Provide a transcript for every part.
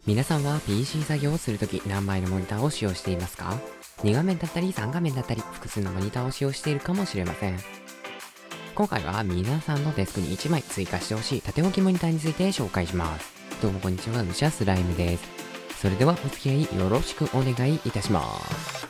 皆さんは PC 作業をするとき何枚のモニターを使用していますか？ 2 画面だったり3画面だったり複数のモニターを使用しているかもしれません。今回は皆さんのデスクに1枚追加してほしい縦置きモニターについて紹介します。どうもこんにちは、武者スライムです。それではお付き合いよろしくお願いいたします。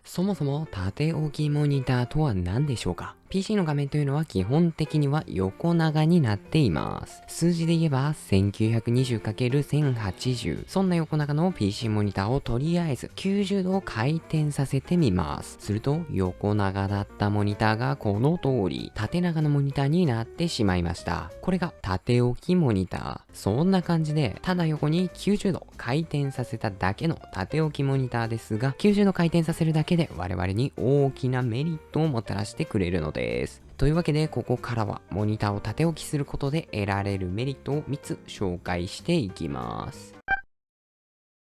そもそも縦置きモニターとは何でしょうか？ PC の画面というのは基本的には横長になっています。数字で言えば 1920×1080。そんな横長の PC モニターをとりあえず90度回転させてみます。すると横長だったモニターがこの通り縦長のモニターになってしまいました。これが縦置きモニター。そんな感じでただ横に90度回転させただけの縦置きモニターですが、90度回転させるだけで我々に大きなメリットをもたらしてくれるのです。というわけでここからはモニターを縦置きすることで得られるメリットを3つ紹介していきます。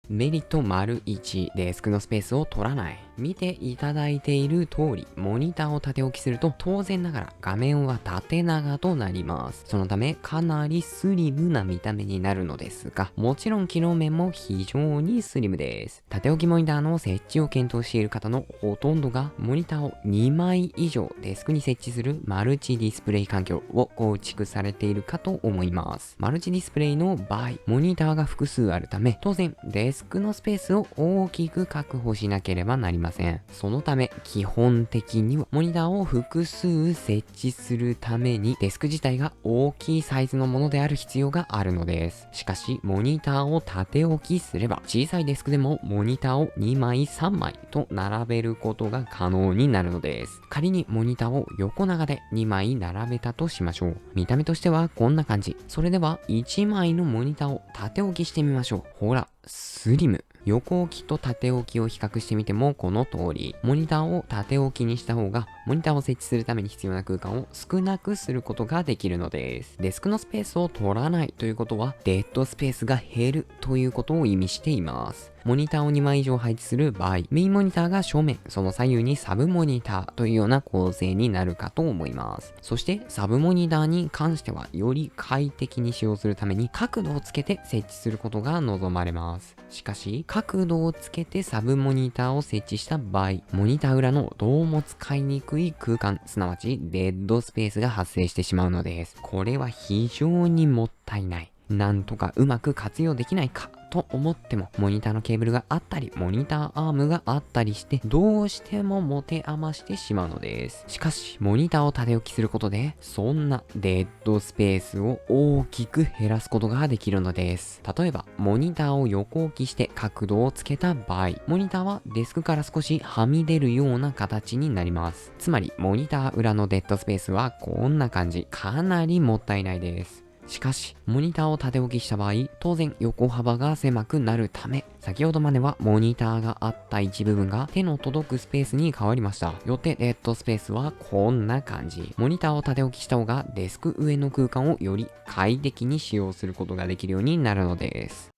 メリット丸1、デスクのスペースを取らない。見ていただいている通り、モニターを縦置きすると当然ながら画面は縦長となります。そのためかなりスリムな見た目になるのですが、もちろん機能面も非常にスリムです。縦置きモニターの設置を検討している方のほとんどがモニターを2枚以上デスクに設置するマルチディスプレイ環境を構築されているかと思います。マルチディスプレイの場合、モニターが複数あるため、当然デスクのスペースを大きく確保しなければなりません。そのため基本的にはモニターを複数設置するためにデスク自体が大きいサイズのものである必要があるのです。しかしモニターを縦置きすれば小さいデスクでもモニターを2枚3枚と並べることが可能になるのです。仮にモニターを横長で2枚並べたとしましょう。見た目としてはこんな感じ。それでは1枚のモニターを縦置きしてみましょう。ほら、スリム。横置きと縦置きを比較してみてもこの通り、モニターを縦置きにした方がモニターを設置するために必要な空間を少なくすることができるのです。デスクのスペースを取らないということはデッドスペースが減るということを意味しています。モニターを2枚以上配置する場合、メインモニターが正面、その左右にサブモニターというような構成になるかと思います。そしてサブモニターに関してはより快適に使用するために角度をつけて設置することが望まれます。しかし角度をつけてサブモニターを設置した場合、モニター裏のどうも使いにくい空間、すなわちデッドスペースが発生してしまうのです。これは非常にもったいない。なんとかうまく活用できないかと思っても、モニターのケーブルがあったり、モニターアームがあったりして、どうしても持て余してしまうのです。しかし、モニターを縦置きすることで、そんなデッドスペースを大きく減らすことができるのです。例えば、モニターを横置きして角度をつけた場合、モニターはデスクから少しはみ出るような形になります。つまり、モニター裏のデッドスペースはこんな感じ。かなりもったいないです。しかし、モニターを縦置きした場合、当然横幅が狭くなるため、先ほどまではモニターがあった一部分が手の届くスペースに変わりました。よってデッドスペースはこんな感じ。モニターを縦置きした方がデスク上の空間をより快適に使用することができるようになるのです。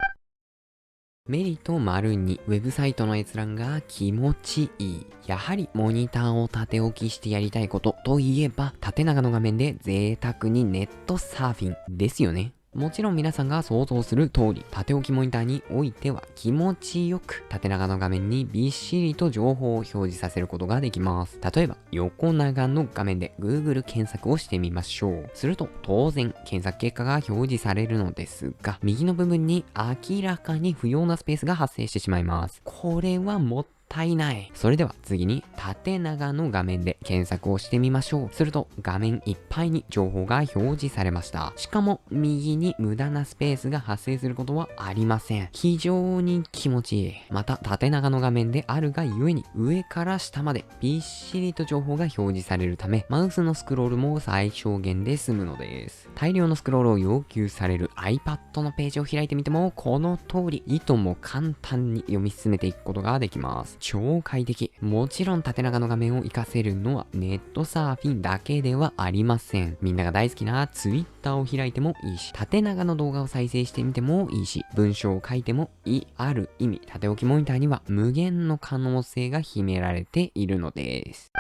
メリット丸2、ウェブサイトの閲覧が気持ちいい。やはりモニターを縦置きしてやりたいことといえば、縦長の画面で贅沢にネットサーフィンですよね。もちろん皆さんが想像する通り、縦置きモニターにおいては気持ちよく縦長の画面にびっしりと情報を表示させることができます。例えば、横長の画面で Google 検索をしてみましょう。すると、当然検索結果が表示されるのですが、右の部分に明らかに不要なスペースが発生してしまいます。これはもったいない。それでは次に縦長の画面で検索をしてみましょう。すると画面いっぱいに情報が表示されました。しかも右に無駄なスペースが発生することはありません。非常に気持ちいい。また縦長の画面であるがゆえに上から下までびっしりと情報が表示されるため、マウスのスクロールも最小限で済むのです。大量のスクロールを要求される iPad のページを開いてみてもこの通りいとも簡単に読み進めていくことができます。超快適。もちろん縦長の画面を活かせるのはネットサーフィンだけではありません。みんなが大好きな Twitter を開いてもいいし、縦長の動画を再生してみてもいいし、文章を書いてもいい。ある意味、縦置きモニターには無限の可能性が秘められているのです。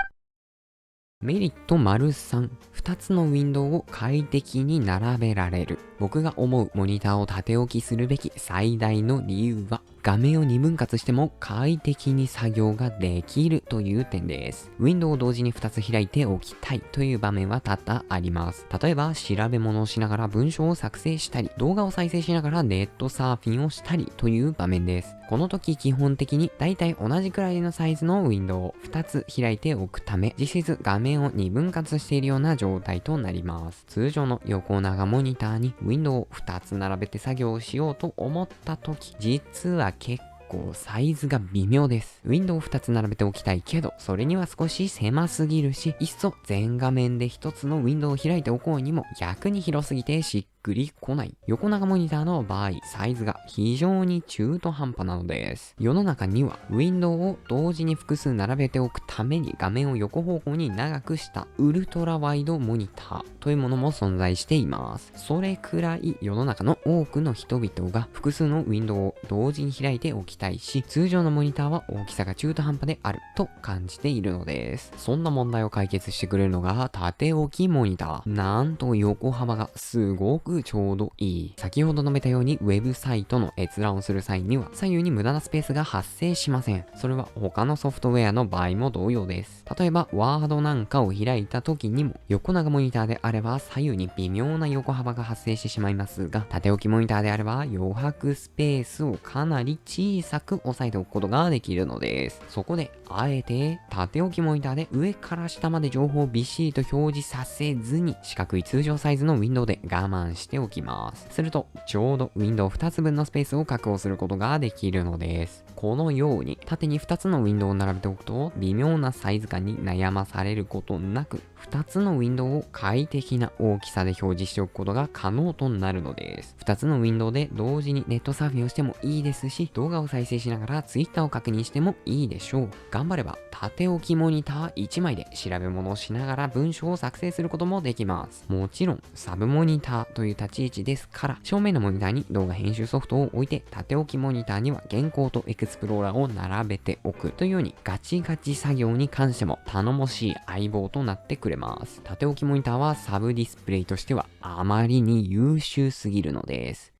メリット丸3、2つのウィンドウを快適に並べられる。僕が思うモニターを縦置きするべき最大の理由は、画面を2分割しても快適に作業ができるという点です。ウィンドウを同時に2つ開いておきたいという場面は多々あります。例えば、調べ物をしながら文章を作成したり、動画を再生しながらネットサーフィンをしたりという場面です。この時基本的にだいたい同じくらいのサイズのウィンドウを2つ開いておくため、実質画面を2分割しているような状態となります。通常の横長モニターにウィンドウを2つ並べて作業をしようと思った時、実は結構サイズが微妙です。ウィンドウを2つ並べておきたいけど、それには少し狭すぎるし、いっそ全画面で1つのウィンドウを開いておこうにも逆に広すぎてしっくりこない。横長モニターの場合、サイズが非常に中途半端なのです。世の中にはウィンドウを同時に複数並べておくために画面を横方向に長くしたウルトラワイドモニターというものも存在しています。それくらい世の中の多くの人々が複数のウィンドウを同時に開いておきたいし、通常のモニターは大きさが中途半端であると感じているのです。そんな問題を解決してくれるのが縦置きモニター。なんと横幅がすごくちょうどいい。先ほど述べたようにウェブサイトの閲覧をする際には左右に無駄なスペースが発生しません。それは他のソフトウェアの場合も同様です。例えばワードなんかを開いた時にも横長モニターであれば左右に微妙な横幅が発生してしまいますが、縦置きモニターであれば余白スペースをかなり小さく押さえておくことができるのです。そこであえて縦置きモニターで上から下まで情報をびっしりと表示させずに四角い通常サイズのウィンドウで我慢しておきます。するとちょうどウィンドウ2つ分のスペースを確保することができるのです。このように縦に2つのウィンドウを並べておくと微妙なサイズ感に悩まされることなく、2つのウィンドウを快適な大きさで表示しておくことが可能となるのです。2つのウィンドウで同時にネットサーフィンをしてもいいですし、動画を再生しながら Twitter を確認してもいいでしょう。頑張れば縦置きモニター1枚で調べ物をしながら文章を作成することもできます。もちろんサブモニターという立ち位置ですから、正面のモニターに動画編集ソフトを置いて、縦置きモニターには原稿とエクスプローラーを並べておくというように、ガチガチ作業に関しても頼もしい相棒となってくれます。縦置きモニターはサブディスプレイとしてはあまりに優秀すぎるのです。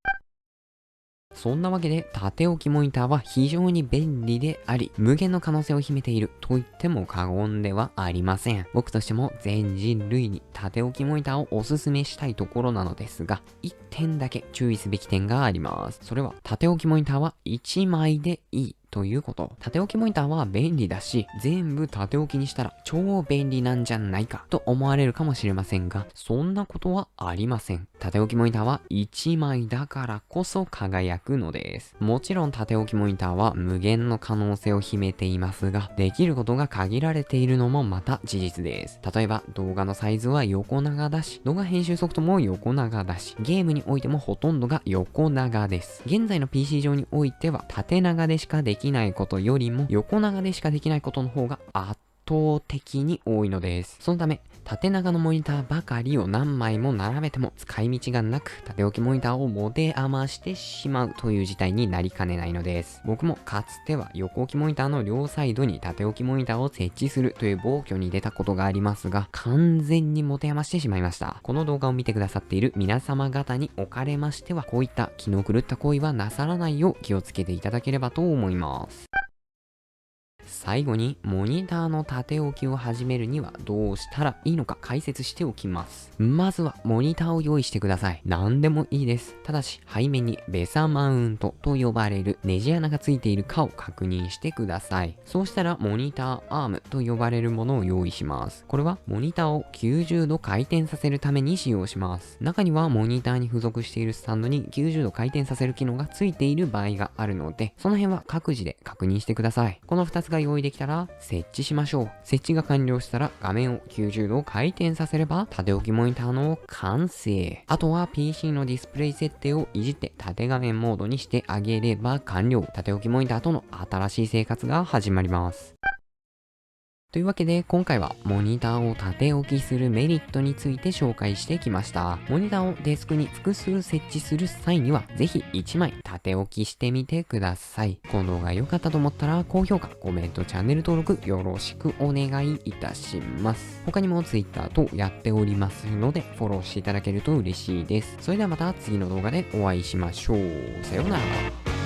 そんなわけで縦置きモニターは非常に便利であり、無限の可能性を秘めていると言っても過言ではありません。僕としても全人類に縦置きモニターをおすすめしたいところなのですが、1点だけ注意すべき点があります。それは縦置きモニターは1枚でいいということ。縦置きモニターは便利だし、全部縦置きにしたら超便利なんじゃないかと思われるかもしれませんが、そんなことはありません。縦置きモニターは1枚だからこそ輝くのです。もちろん縦置きモニターは無限の可能性を秘めていますが、できることが限られているのもまた事実です。例えば動画のサイズは横長だし、動画編集ソフトも横長だし、ゲームにおいてもほとんどが横長です。現在の PC 上においては縦長でしかできないことよりも横長でしかできないことの方が圧倒的に多いのです。そのため縦長のモニターばかりを何枚も並べても使い道がなく、縦置きモニターを持て余してしまうという事態になりかねないのです。僕もかつては横置きモニターの両サイドに縦置きモニターを設置するという暴挙に出たことがありますが、完全に持て余してしまいました。この動画を見てくださっている皆様方におかれましては、こういった気の狂った行為はなさらないよう気をつけていただければと思います。最後にモニターの縦置きを始めるにはどうしたらいいのか解説しておきます。まずはモニターを用意してください。何でもいいです。ただし背面にベサマウントと呼ばれるネジ穴がついているかを確認してください。そうしたらモニターアームと呼ばれるものを用意します。これはモニターを90度回転させるために使用します。中にはモニターに付属しているスタンドに90度回転させる機能がついている場合があるので、その辺は各自で確認してください。この2つがが用意できたら設置しましょう。設置が完了したら画面を90度回転させれば縦置きモニターの完成。あとは PC のディスプレイ設定をいじって縦画面モードにしてあげれば完了。縦置きモニターとの新しい生活が始まります。というわけで今回はモニターを縦置きするメリットについて紹介してきました。モニターをデスクに複数設置する際にはぜひ1枚縦置きしてみてください。この動画良かったと思ったら高評価、コメント、チャンネル登録よろしくお願いいたします。他にも Twitter とやっておりますのでフォローしていただけると嬉しいです。それではまた次の動画でお会いしましょう。さようなら。